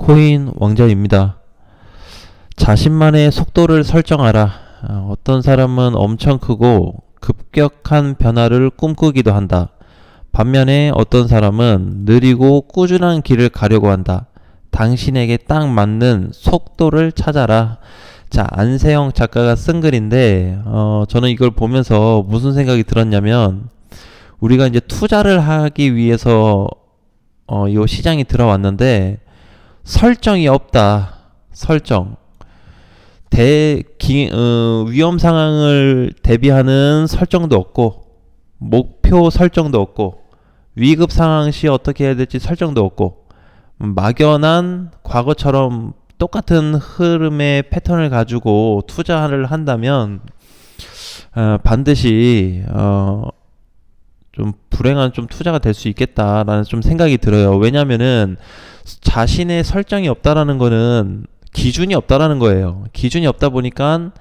비트코인 왕자입니다. 자신만의 속도를 설정하라. 어떤 사람은 엄청 크고 급격한 변화를 꿈꾸기도 한다. 반면에 어떤 사람은 느리고 꾸준한 길을 가려고 한다. 당신에게 딱 맞는 속도를 찾아라. 자, 안세영 작가가 쓴 글인데 저는 이걸 보면서 무슨 생각이 들었냐면, 우리가 이제 투자를 하기 위해서 요 시장이 들어왔는데 설정이 없다. 설정. 위험 상황을 대비하는 설정도 없고, 목표 설정도 없고, 위급 상황 시 어떻게 해야 될지 설정도 없고, 막연한 과거처럼 똑같은 흐름의 패턴을 가지고 투자를 한다면 반드시 좀 불행한 좀 투자가 될 수 있겠다라는 좀 생각이 들어요. 왜냐면은 자신의 설정이 없다라는 거는 기준이 없다라는 거예요. 기준이 없다 보니까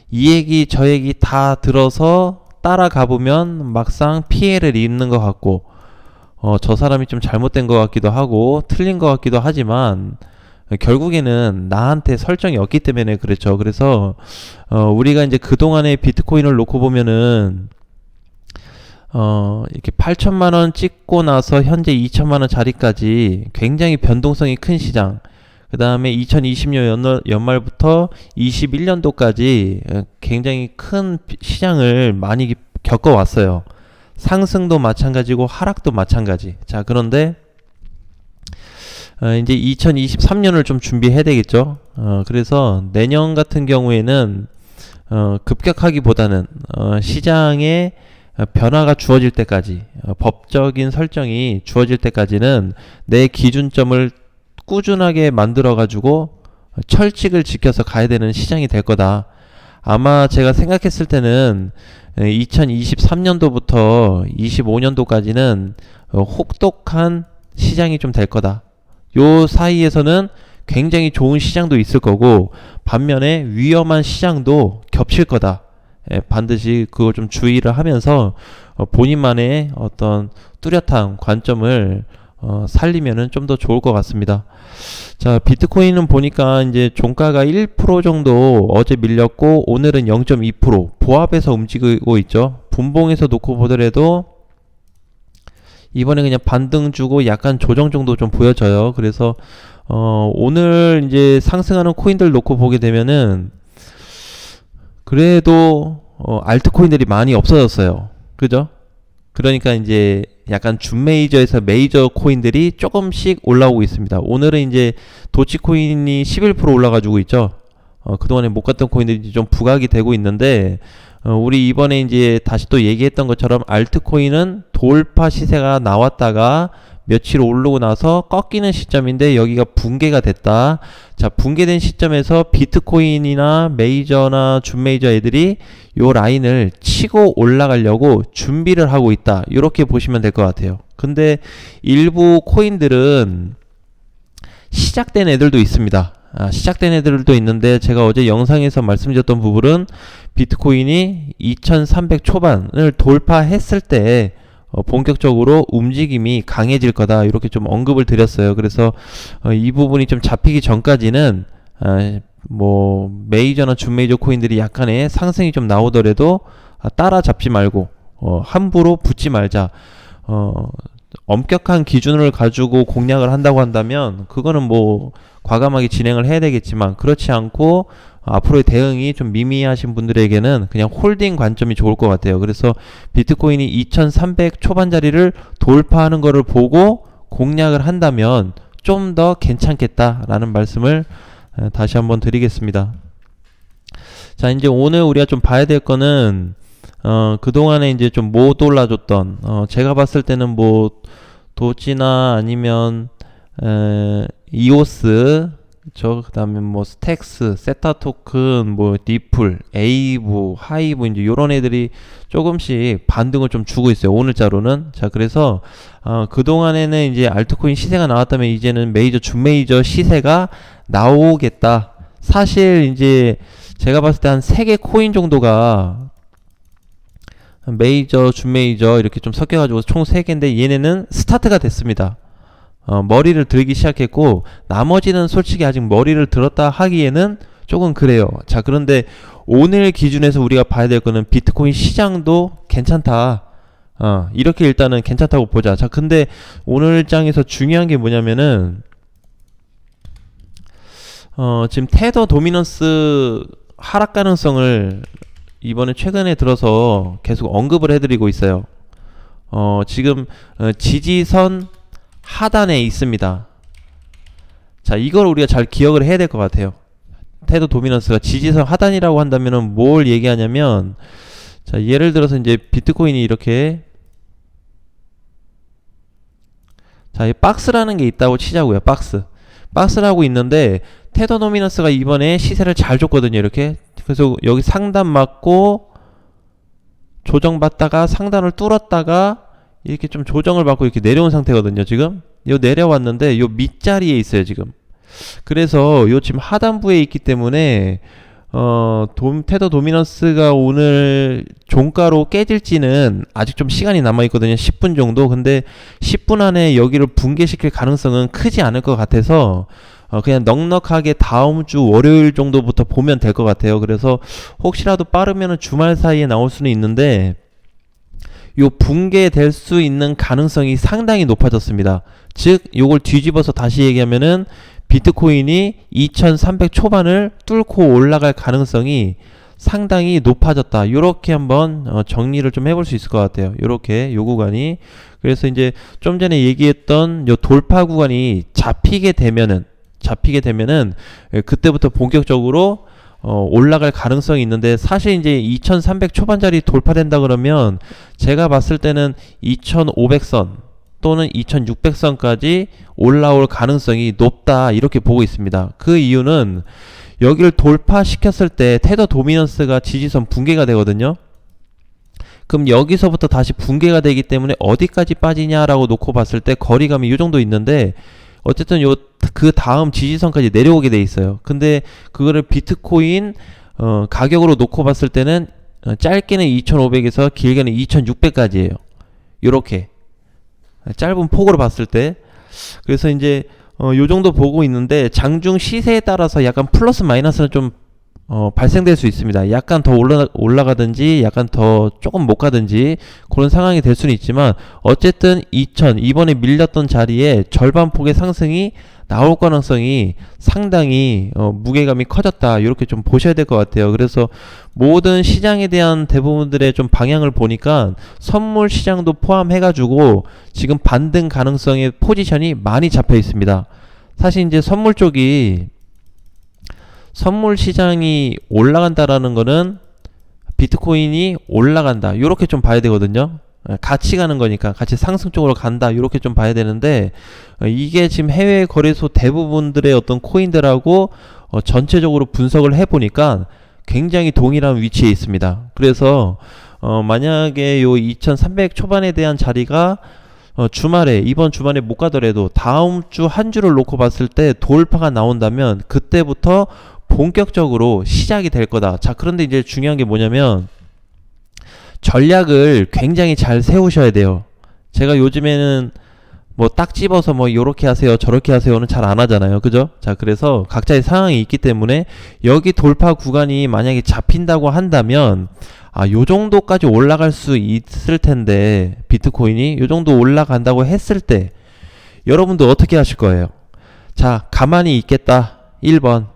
이 얘기 저 얘기 다 들어서 따라가 보면 막상 피해를 입는 것 같고, 저 사람이 좀 잘못된 것 같기도 하고 틀린 것 같기도 하지만 결국에는 나한테 설정이 없기 때문에 그렇죠. 그래서 우리가 이제 그동안의 비트코인을 놓고 보면은 이렇게 8천만원 찍고 나서 현재 2천만원 자리까지 굉장히 변동성이 큰 시장, 그 다음에 2020년 연말부터 21년도까지 굉장히 큰 시장을 많이 겪어왔어요. 상승도 마찬가지고 하락도 마찬가지. 자, 그런데 이제 2023년을 좀 준비해야 되겠죠. 그래서 내년 같은 경우에는 급격하기보다는 시장에 변화가 주어질 때까지, 법적인 설정이 주어질 때까지는 내 기준점을 꾸준하게 만들어 가지고 철칙을 지켜서 가야 되는 시장이 될 거다. 아마 제가 생각했을 때는 2023년도부터 25년도까지는 혹독한 시장이 좀 될 거다. 요 사이에서는 굉장히 좋은 시장도 있을 거고, 반면에 위험한 시장도 겹칠 거다. 반드시 그걸 좀 주의를 하면서 본인만의 어떤 뚜렷한 관점을 살리면은 좀 더 좋을 것 같습니다. 자, 비트코인은 보니까 이제 종가가 1% 정도 어제 밀렸고, 오늘은 0.2% 보합해서 움직이고 있죠. 분봉에서 놓고 보더라도 이번에 그냥 반등 주고 약간 조정 정도 좀 보여져요. 그래서 오늘 이제 상승하는 코인들 놓고 보게 되면은 그래도 알트코인들이 많이 없어졌어요. 그죠? 그러니까 이제 약간 준메이저에서 메이저 코인들이 조금씩 올라오고 있습니다. 오늘은 이제 도치코인이 11% 올라가지고 있죠. 그동안에 못 갔던 코인들이 좀 부각이 되고 있는데, 우리 이번에 이제 다시 또 얘기했던 것처럼 알트코인은 돌파 시세가 나왔다가 며칠 오르고 나서 꺾이는 시점인데 여기가 붕괴가 됐다. 자, 붕괴된 시점에서 비트코인이나 메이저나 준메이저 애들이 요 라인을 치고 올라가려고 준비를 하고 있다. 이렇게 보시면 될 것 같아요. 근데 일부 코인들은 시작된 애들도 있습니다. 시작된 애들도 있는데, 제가 어제 영상에서 말씀드렸던 부분은 비트코인이 2300 초반을 돌파했을 때 본격적으로 움직임이 강해질 거다, 이렇게 좀 언급을 드렸어요. 그래서 이 부분이 좀 잡히기 전까지는 뭐 메이저나 준메이저 코인들이 약간의 상승이 좀 나오더라도 따라잡지 말고 함부로 붙지 말자. 엄격한 기준을 가지고 공략을 한다고 한다면 그거는 뭐 과감하게 진행을 해야 되겠지만, 그렇지 않고 앞으로의 대응이 좀 미미하신 분들에게는 그냥 홀딩 관점이 좋을 것 같아요. 그래서 비트코인이 2300 초반자리를 돌파하는 거를 보고 공략을 한다면 좀 더 괜찮겠다라는 말씀을 다시 한번 드리겠습니다. 자, 이제 오늘 우리가 좀 봐야 될 거는 그동안에 이제 좀 못 올라줬던, 제가 봤을 때는 뭐 도지나 아니면 이오스, 그 다음에 뭐 스택스, 세타 토큰, 뭐 리플, 에이브, 하이브, 이제 요런 애들이 조금씩 반등을 좀 주고 있어요, 오늘자로는. 자, 그래서 그동안에는 이제 알트코인 시세가 나왔다면 이제는 메이저, 준메이저 시세가 나오겠다. 사실 이제 제가 봤을 때 한 3개 코인 정도가 메이저, 준메이저 이렇게 좀 섞여가지고 총 3개인데 얘네는 스타트가 됐습니다. 머리를 들기 시작했고, 나머지는 솔직히 아직 머리를 들었다 하기에는 조금 그래요. 자, 그런데 오늘 기준에서 우리가 봐야 될 거는 비트코인 시장도 괜찮다. 이렇게 일단은 괜찮다고 보자. 자, 근데 오늘 장에서 중요한 게 뭐냐면은, 지금 테더 도미넌스 하락 가능성을 이번에 최근에 들어서 계속 언급을 해드리고 있어요. 지금 지지선 하단에 있습니다. 자, 이걸 우리가 잘 기억을 해야 될 것 같아요. 테더 도미넌스가 지지선 하단이라고 한다면은 뭘 얘기하냐면, 자, 예를 들어서 이제 비트코인이 이렇게, 자, 이 박스라는 게 있다고 치자고요. 박스라고 있는데, 테더 도미넌스가 이번에 시세를 잘 줬거든요. 이렇게. 그래서 여기 상단 맞고 조정받다가 상단을 뚫었다가 이렇게 좀 조정을 받고 이렇게 내려온 상태거든요. 지금 요 내려왔는데 요 밑자리에 있어요. 지금. 그래서 요 지금 하단부에 있기 때문에 테더 도미넌스가 오늘 종가로 깨질지는 아직 좀 시간이 남아있거든요. 10분 정도. 근데 10분 안에 여기를 붕괴시킬 가능성은 크지 않을 것 같아서 그냥 넉넉하게 다음 주 월요일 정도부터 보면 될 것 같아요. 그래서 혹시라도 빠르면 주말 사이에 나올 수는 있는데, 요 붕괴될 수 있는 가능성이 상당히 높아졌습니다. 즉 요걸 뒤집어서 다시 얘기하면은 비트코인이 2300 초반을 뚫고 올라갈 가능성이 상당히 높아졌다. 요렇게 한번 정리를 좀 해볼 수 있을 것 같아요. 요렇게 요 구간이. 그래서 이제 좀 전에 얘기했던 요 돌파 구간이 잡히게 되면은 그때부터 본격적으로 올라갈 가능성이 있는데, 사실 이제 2300 초반짜리 돌파된다 그러면 제가 봤을 때는 2500선 또는 2600선까지 올라올 가능성이 높다, 이렇게 보고 있습니다. 그 이유는 여기를 돌파시켰을 때 테더 도미넌스가 지지선 붕괴가 되거든요. 그럼 여기서부터 다시 붕괴가 되기 때문에 어디까지 빠지냐라고 놓고 봤을 때 거리감이 이 정도 있는데, 어쨌든 그 다음 지지선까지 내려오게 돼 있어요. 근데 그거를 비트코인 가격으로 놓고 봤을 때는 짧게는 2500에서 길게는 2600까지예요. 요렇게 짧은 폭으로 봤을 때. 그래서 이제 요 정도 보고 있는데, 장중 시세에 따라서 약간 플러스 마이너스는 좀 발생될 수 있습니다. 약간 더 올라가든지 약간 더 조금 못 가든지 그런 상황이 될 수는 있지만, 어쨌든 이번에 밀렸던 자리에 절반 폭의 상승이 나올 가능성이 상당히 무게감이 커졌다, 이렇게 좀 보셔야 될 것 같아요. 그래서 모든 시장에 대한 대부분들의 좀 방향을 보니까 선물 시장도 포함해가지고 지금 반등 가능성의 포지션이 많이 잡혀 있습니다. 사실 이제 선물 시장이 올라간다라는 거는 비트코인이 올라간다, 요렇게 좀 봐야 되거든요. 같이 가는 거니까 같이 상승 쪽으로 간다, 요렇게 좀 봐야 되는데, 이게 지금 해외 거래소 대부분들의 어떤 코인들하고 전체적으로 분석을 해보니까 굉장히 동일한 위치에 있습니다. 그래서 만약에 요 2300 초반에 대한 자리가 이번 주말에 못 가더라도 다음 주 한 주를 놓고 봤을 때 돌파가 나온다면 그때부터 본격적으로 시작이 될 거다. 자, 그런데 이제 중요한 게 뭐냐면, 전략을 굉장히 잘 세우셔야 돼요. 제가 요즘에는 뭐 딱 집어서 뭐 요렇게 하세요 저렇게 하세요는 잘 안 하잖아요. 그죠? 자, 그래서 각자의 상황이 있기 때문에 여기 돌파 구간이 만약에 잡힌다고 한다면, 요 정도까지 올라갈 수 있을 텐데, 비트코인이 요 정도 올라간다고 했을 때 여러분도 어떻게 하실 거예요? 자, 가만히 있겠다 1번,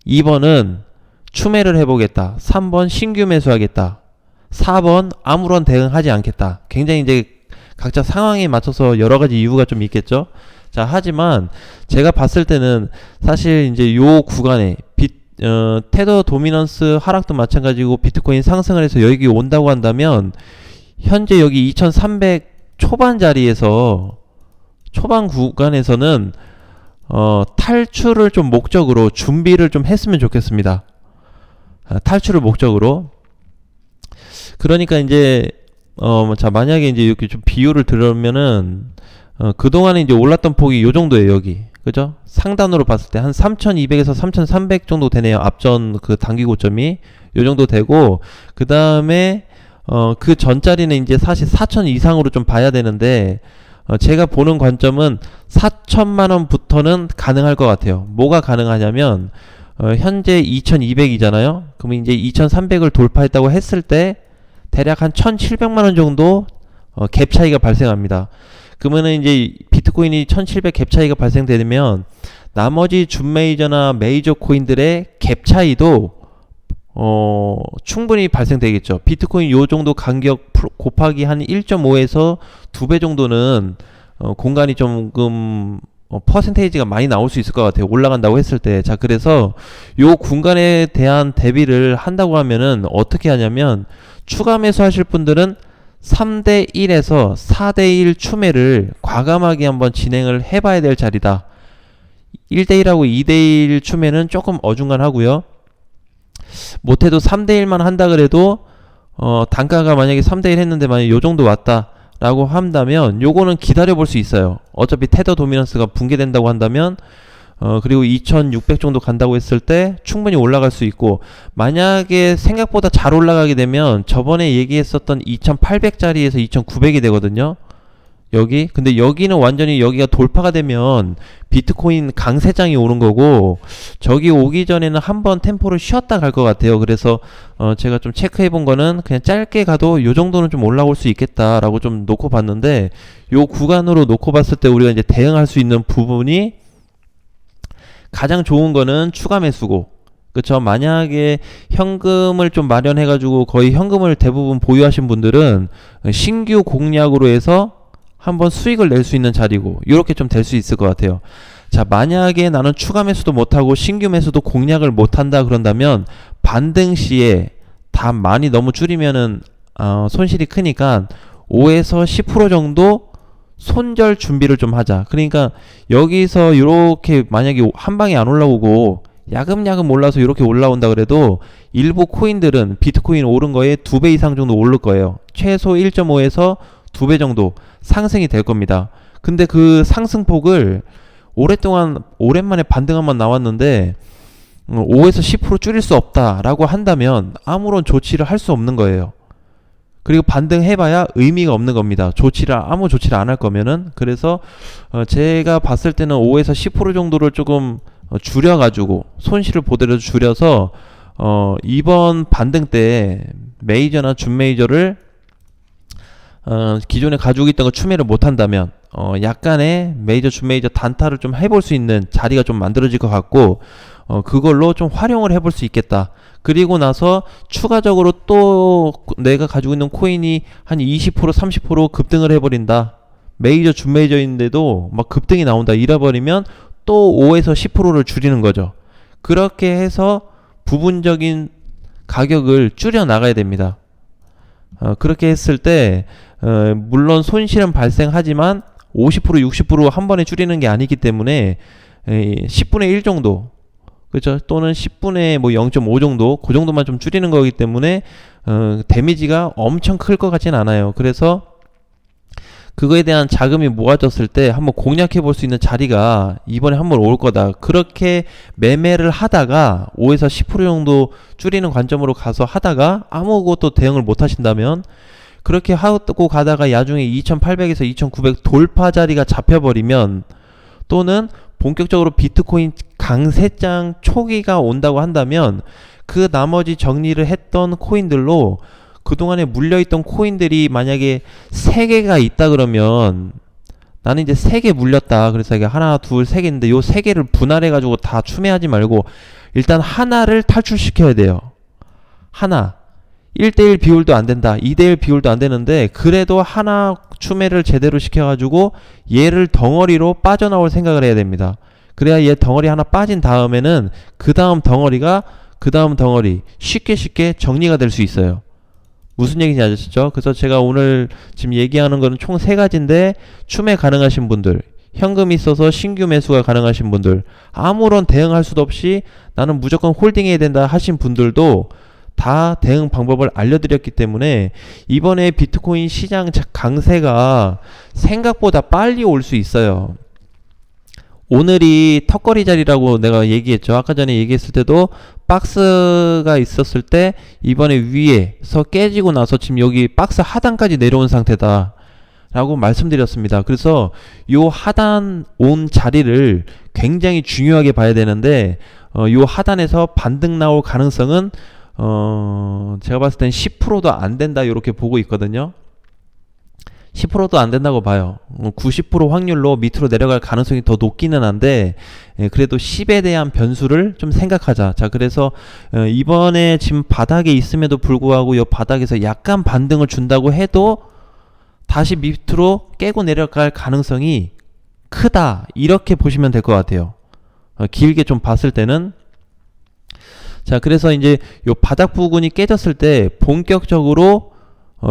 2번은 추매를 해보겠다, 3번 신규 매수하겠다, 4번 아무런 대응하지 않겠다. 굉장히 이제 각자 상황에 맞춰서 여러 가지 이유가 좀 있겠죠. 자, 하지만 제가 봤을 때는 사실 이제 요 구간에 테더 도미넌스 하락도 마찬가지고 비트코인 상승을 해서 여기 온다고 한다면, 현재 여기 2300 초반 자리에서 초반 구간에서는 탈출을 좀 목적으로 준비를 좀 했으면 좋겠습니다. 탈출을 목적으로. 그러니까 이제 자, 만약에 이제 이렇게 좀 비율을 들으면은 그동안에 이제 올랐던 폭이 요 정도예요. 여기. 그죠? 상단으로 봤을 때 한 3200에서 3300 정도 되네요. 앞전 그 단기 고점이 요 정도 되고, 그 다음에 그 전자리는 이제 사실 4000 이상으로 좀 봐야 되는데, 제가 보는 관점은 4천만 원부터는 가능할 것 같아요. 뭐가 가능하냐면 현재 2200이잖아요. 그러면 이제 2300을 돌파했다고 했을 때 대략 한 1700만 원 정도 갭 차이가 발생합니다. 그러면은 이제 비트코인이 1700 갭 차이가 발생되면 나머지 준 메이저나 메이저 코인들의 갭 차이도 충분히 발생되겠죠. 비트코인 요 정도 간격 곱하기 한 1.5에서 2배 정도는 공간이 조금 퍼센테이지가 많이 나올 수 있을 것 같아요. 올라간다고 했을 때. 자, 그래서 요 공간에 대한 대비를 한다고 하면은 어떻게 하냐면 추가 매수 하실 분들은 3대 1에서 4대 1 추매를 과감하게 한번 진행을 해봐야 될 자리다. 1대 1하고 2대 1 추매는 조금 어중간하고요. 못해도 3대 1만 한다 그래도 단가가 만약에 3대 1 했는데 만약에 요 정도 왔다 라고 한다면 요거는 기다려 볼 수 있어요. 어차피 테더 도미넌스가 붕괴된다고 한다면 그리고 2600 정도 간다고 했을 때 충분히 올라갈 수 있고, 만약에 생각보다 잘 올라가게 되면 저번에 얘기했었던 2800짜리에서 2900이 되거든요. 근데 여기는 완전히 여기가 돌파가 되면 비트코인 강세장이 오는 거고, 저기 오기 전에는 한번 템포를 쉬었다 갈 것 같아요. 그래서 제가 좀 체크해 본 거는 그냥 짧게 가도 요 정도는 좀 올라올 수 있겠다라고 좀 놓고 봤는데, 요 구간으로 놓고 봤을 때 우리가 이제 대응할 수 있는 부분이 가장 좋은 거는 추가 매수고, 그쵸? 만약에 현금을 좀 마련해 가지고 거의 현금을 대부분 보유하신 분들은 신규 공략으로 해서 한번 수익을 낼 수 있는 자리고, 이렇게 좀 될 수 있을 것 같아요. 자, 만약에 나는 추가 매수도 못하고 신규 매수도 공략을 못한다 그런다면 반등 시에 다 많이 너무 줄이면은 손실이 크니까 5에서 10% 정도 손절 준비를 좀 하자. 그러니까 여기서 이렇게 만약에 한 방에 안 올라오고 야금야금 올라서 이렇게 올라온다 그래도 일부 코인들은 비트코인 오른 거에 2배 이상 정도 오를 거예요. 최소 1.5에서 2배 정도 상승이 될 겁니다. 근데 그 상승폭을 오랫동안 오랜만에 반등 한번 나왔는데 5에서 10% 줄일 수 없다라고 한다면 아무런 조치를 할 수 없는 거예요. 그리고 반등해봐야 의미가 없는 겁니다. 아무 조치를 안 할 거면은. 그래서 제가 봤을 때는 5에서 10% 정도를 조금 줄여가지고 손실을 보더라도 줄여서 이번 반등 때 메이저나 준메이저를 기존에 가지고 있던 거 추매를 못한다면 약간의 메이저 준메이저 단타를 좀 해볼 수 있는 자리가 좀 만들어질 것 같고, 그걸로 좀 활용을 해볼 수 있겠다. 그리고 나서 추가적으로 또 내가 가지고 있는 코인이 한 20% 30% 급등을 해버린다, 메이저 준메이저인데도 막 급등이 나온다 이래버리면 또 5에서 10%를 줄이는 거죠. 그렇게 해서 부분적인 가격을 줄여 나가야 됩니다. 그렇게 했을 때 물론 손실은 발생하지만 50% 60% 한 번에 줄이는 게 아니기 때문에 10분의 1 정도, 그렇죠? 또는 10분의 뭐 0.5 정도, 그 정도만 좀 줄이는 거기 때문에 데미지가 엄청 클 것 같진 않아요. 그래서 그거에 대한 자금이 모아졌을 때 한번 공략해 볼 수 있는 자리가 이번에 한번 올 거다. 그렇게 매매를 하다가 5에서 10% 정도 줄이는 관점으로 가서 하다가 아무것도 대응을 못 하신다면, 그렇게 하고 가다가 야중에 2800에서 2900 돌파 자리가 잡혀버리면, 또는 본격적으로 비트코인 강세장 초기가 온다고 한다면 그 나머지 정리를 했던 코인들로 그동안에 물려있던 코인들이 만약에 3개가 있다 그러면, 나는 이제 3개 물렸다, 그래서 이게 하나 둘 3개인데 요 3개를 분할해 가지고 다 추매하지 말고 일단 하나를 탈출시켜야 돼요. 하나 1대1 비율도 안 된다, 2대1 비율도 안 되는데 그래도 하나 추매를 제대로 시켜가지고 얘를 덩어리로 빠져나올 생각을 해야 됩니다. 그래야 얘 덩어리 하나 빠진 다음에는 그 다음 덩어리가 그 다음 덩어리 쉽게 정리가 될 수 있어요. 무슨 얘기인지 아셨죠? 그래서 제가 오늘 지금 얘기하는 거는 총 3가지인데, 추매 가능하신 분들, 현금이 있어서 신규 매수가 가능하신 분들, 아무런 대응할 수도 없이 나는 무조건 홀딩해야 된다 하신 분들도 다 대응 방법을 알려드렸기 때문에 이번에 비트코인 시장 강세가 생각보다 빨리 올 수 있어요. 오늘이 턱걸이 자리라고 내가 얘기했죠. 아까 전에 얘기했을 때도 박스가 있었을 때 이번에 위에서 깨지고 나서 지금 여기 박스 하단까지 내려온 상태다. 라고 말씀드렸습니다. 그래서 요 하단 온 자리를 굉장히 중요하게 봐야 되는데 요 하단에서 반등 나올 가능성은 제가 봤을 땐 10%도 안 된다 이렇게 보고 있거든요. 10%도 안 된다고 봐요. 90% 확률로 밑으로 내려갈 가능성이 더 높기는 한데 그래도 10에 대한 변수를 좀 생각하자. 자, 그래서 이번에 지금 바닥에 있음에도 불구하고 이 바닥에서 약간 반등을 준다고 해도 다시 밑으로 깨고 내려갈 가능성이 크다 이렇게 보시면 될 것 같아요. 길게 좀 봤을 때는. 자, 그래서 이제 요 바닥 부근이 깨졌을 때 본격적으로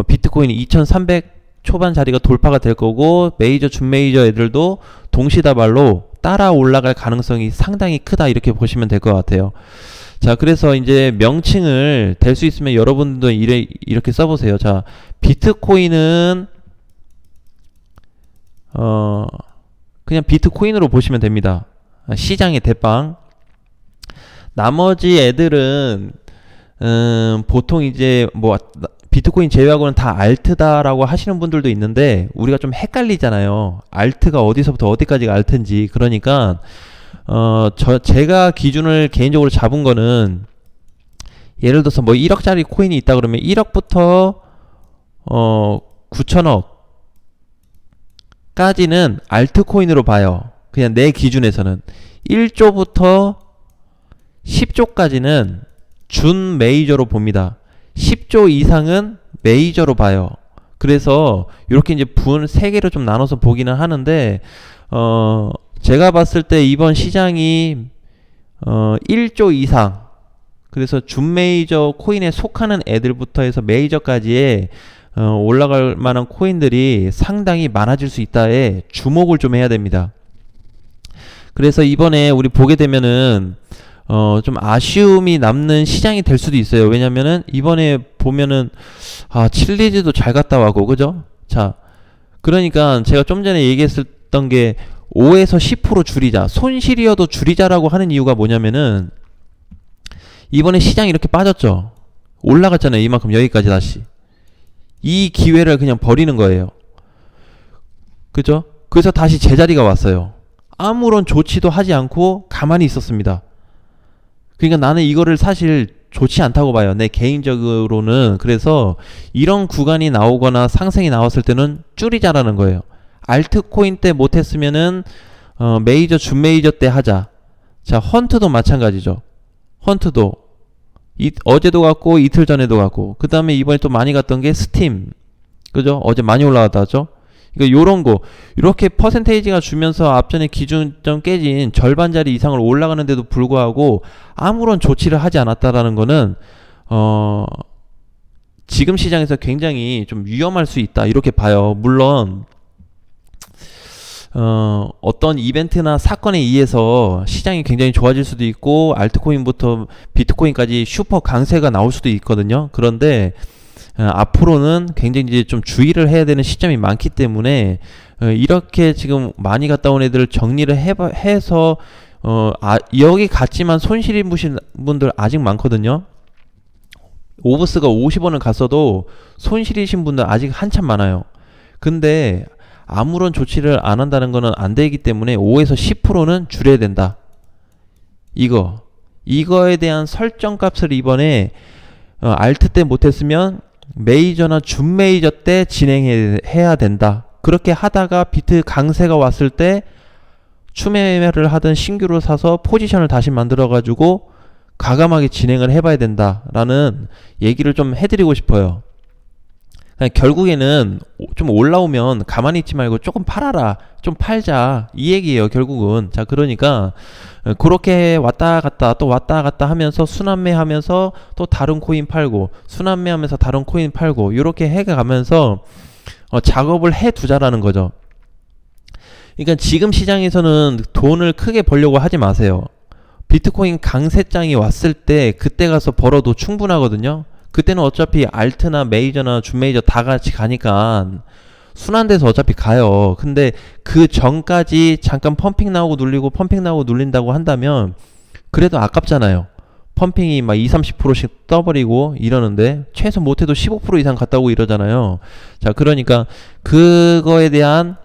비트코인이 2300 초반 자리가 돌파가 될 거고 메이저 준메이저 애들도 동시다발로 따라 올라갈 가능성이 상당히 크다 이렇게 보시면 될 것 같아요. 자, 그래서 이제 명칭을 될 수 있으면 여러분도 이렇게 써보세요. 자, 비트코인은 그냥 비트코인으로 보시면 됩니다. 시장의 대빵. 나머지 애들은 보통 이제 뭐 비트코인 제외하고는 다 알트다라고 하시는 분들도 있는데 우리가 좀 헷갈리잖아요. 알트가 어디서부터 어디까지가 알트인지. 그러니까 제가 기준을 개인적으로 잡은 거는 예를 들어서 뭐 1억짜리 코인이 있다 그러면 1억부터 9천억 까지는 알트코인으로 봐요. 그냥 내 기준에서는 1조부터 10조까지는 준 메이저로 봅니다. 10조 이상은 메이저로 봐요. 그래서 이렇게 이제 세 개로 좀 나눠서 보기는 하는데 제가 봤을 때 이번 시장이 1조 이상, 그래서 준 메이저 코인에 속하는 애들부터 해서 메이저까지의 올라갈 만한 코인들이 상당히 많아질 수 있다에 주목을 좀 해야 됩니다. 그래서 이번에 우리 보게 되면은 좀 아쉬움이 남는 시장이 될 수도 있어요. 왜냐면은 이번에 보면은 칠리즈도 잘 갔다 와고, 그죠? 자, 그러니까 제가 좀 전에 얘기했었던 게 5에서 10% 줄이자, 손실이어도 줄이자라고 하는 이유가 뭐냐면은 이번에 시장이 이렇게 빠졌죠. 올라갔잖아요. 이만큼 여기까지 다시. 이 기회를 그냥 버리는 거예요. 그죠? 그래서 다시 제자리가 왔어요. 아무런 조치도 하지 않고 가만히 있었습니다. 그러니까 나는 이거를 사실 좋지 않다고 봐요. 내 개인적으로는. 그래서 이런 구간이 나오거나 상승이 나왔을 때는 줄이자라는 거예요. 알트코인 때 못했으면은 메이저 준메이저 때 하자. 자, 헌트도 마찬가지죠. 헌트도 어제도 갔고 이틀 전에도 갔고, 그 다음에 이번에 또 많이 갔던 게 스팀, 그죠? 어제 많이 올라갔다 하죠. 그러니까 요런 거 이렇게 퍼센테이지가 주면서 앞전에 기준점 깨진 절반짜리 이상을 올라가는데도 불구하고 아무런 조치를 하지 않았다라는 거는 지금 시장에서 굉장히 좀 위험할 수 있다 이렇게 봐요. 물론 어떤 이벤트나 사건에 의해서 시장이 굉장히 좋아질 수도 있고 알트코인부터 비트코인까지 슈퍼 강세가 나올 수도 있거든요. 그런데 앞으로는 굉장히 이제 좀 주의를 해야 되는 시점이 많기 때문에 이렇게 지금 많이 갔다 온 애들을 정리를 해서 여기 갔지만 손실 입으신 분들 아직 많거든요. 오브스가 50원을 갔어도 손실이신 분들 아직 한참 많아요. 근데 아무런 조치를 안 한다는 거는 안 되기 때문에 5에서 10%는 줄여야 된다. 이거에 대한 설정 값을 이번에 알트 때 못했으면 메이저나 준 메이저 때 진행해야 된다. 그렇게 하다가 비트 강세가 왔을 때 추매매를 하든 신규로 사서 포지션을 다시 만들어 가지고 과감하게 진행을 해봐야 된다라는 얘기를 좀 해드리고 싶어요. 결국에는 좀 올라오면 가만히 있지 말고 조금 팔아라, 좀 팔자, 이 얘기예요 결국은. 자, 그러니까 그렇게 왔다 갔다 또 왔다 갔다 하면서 순환매 하면서 또 다른 코인 팔고, 순환매 하면서 다른 코인 팔고, 이렇게 해가면서 작업을 해두자라는 거죠. 그러니까 지금 시장에서는 돈을 크게 벌려고 하지 마세요. 비트코인 강세장이 왔을 때 그때 가서 벌어도 충분하거든요. 그때는 어차피 알트나 메이저나 준메이저 다 같이 가니까 순환돼서 어차피 가요. 근데 그 전까지 잠깐 펌핑 나오고 눌리고 펌핑 나오고 눌린다고 한다면 그래도 아깝잖아요. 펌핑이 막 20-30%씩 떠버리고 이러는데 최소 못해도 15% 이상 갔다고 이러잖아요. 자, 그러니까 그거에 대한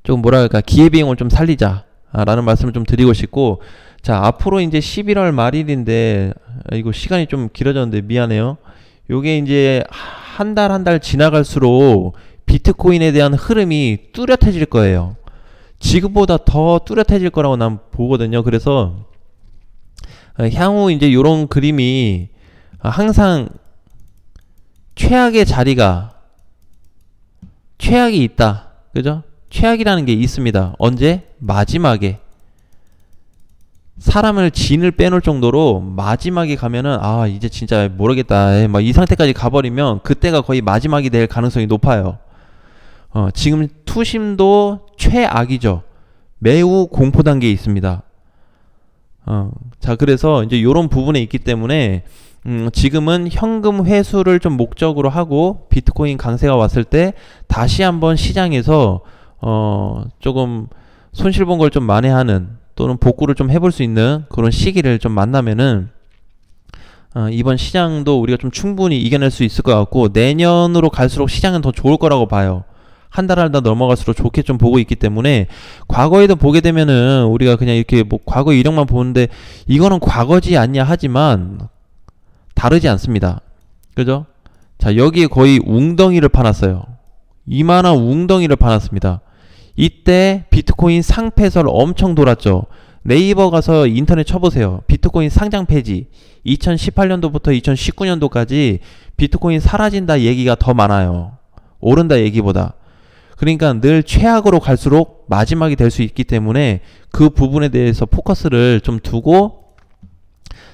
좀 뭐랄까 기회비용을 좀 살리자 라는 말씀을 좀 드리고 싶고, 자, 앞으로 이제 11월 말일인데 이거 시간이 좀 길어졌는데 미안해요. 요게 이제 한 달 한 달 지나갈수록 비트코인에 대한 흐름이 뚜렷해질 거예요. 지금보다 더 뚜렷해질 거라고 난 보거든요. 그래서 향후 이제 요런 그림이 항상 최악의 자리가 최악이 있다. 그죠? 최악이라는 게 있습니다. 언제? 마지막에. 사람을 진을 빼놓을 정도로 마지막에 가면은 이제 진짜 모르겠다. 막 이 상태까지 가버리면 그때가 거의 마지막이 될 가능성이 높아요. 지금 투심도 최악이죠. 매우 공포 단계에 있습니다. 자, 그래서 이제 요런 부분에 있기 때문에 지금은 현금 회수를 좀 목적으로 하고 비트코인 강세가 왔을 때 다시 한번 시장에서 조금 손실 본 걸 좀 만회하는 또는 복구를 좀 해볼 수 있는 그런 시기를 좀 만나면은 이번 시장도 우리가 좀 충분히 이겨낼 수 있을 것 같고, 내년으로 갈수록 시장은 더 좋을 거라고 봐요. 한 달 한 달 넘어갈수록 좋게 좀 보고 있기 때문에, 과거에도 보게 되면은 우리가 그냥 이렇게 뭐 과거 이력만 보는데 이거는 과거지 않냐 하지만 다르지 않습니다. 그죠? 자, 여기에 거의 웅덩이를 파놨어요. 이만한 웅덩이를 파놨습니다. 이때 비트코인 상패설 엄청 돌았죠. 네이버 가서 인터넷 쳐보세요. 비트코인 상장 폐지 2018년도부터 2019년도까지 비트코인 사라진다 얘기가 더 많아요. 오른다 얘기보다. 그러니까 늘 최악으로 갈수록 마지막이 될 수 있기 때문에 그 부분에 대해서 포커스를 좀 두고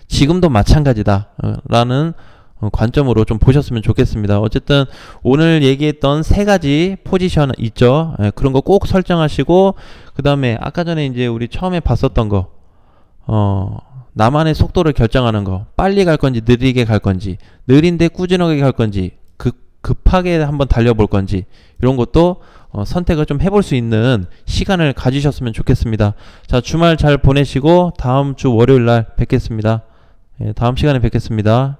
지금도 마찬가지다 라는 관점으로 좀 보셨으면 좋겠습니다. 어쨌든 오늘 얘기했던 세 가지 포지션 있죠. 그런 거 꼭 설정하시고, 그 다음에 아까 전에 이제 우리 처음에 봤었던 거, 나만의 속도를 결정하는 거, 빨리 갈 건지 느리게 갈 건지, 느린데 꾸준하게 갈 건지, 급하게 한번 달려볼 건지, 이런 것도 선택을 좀 해볼 수 있는 시간을 가지셨으면 좋겠습니다. 자, 주말 잘 보내시고 다음 주 월요일 날 뵙겠습니다. 다음 시간에 뵙겠습니다.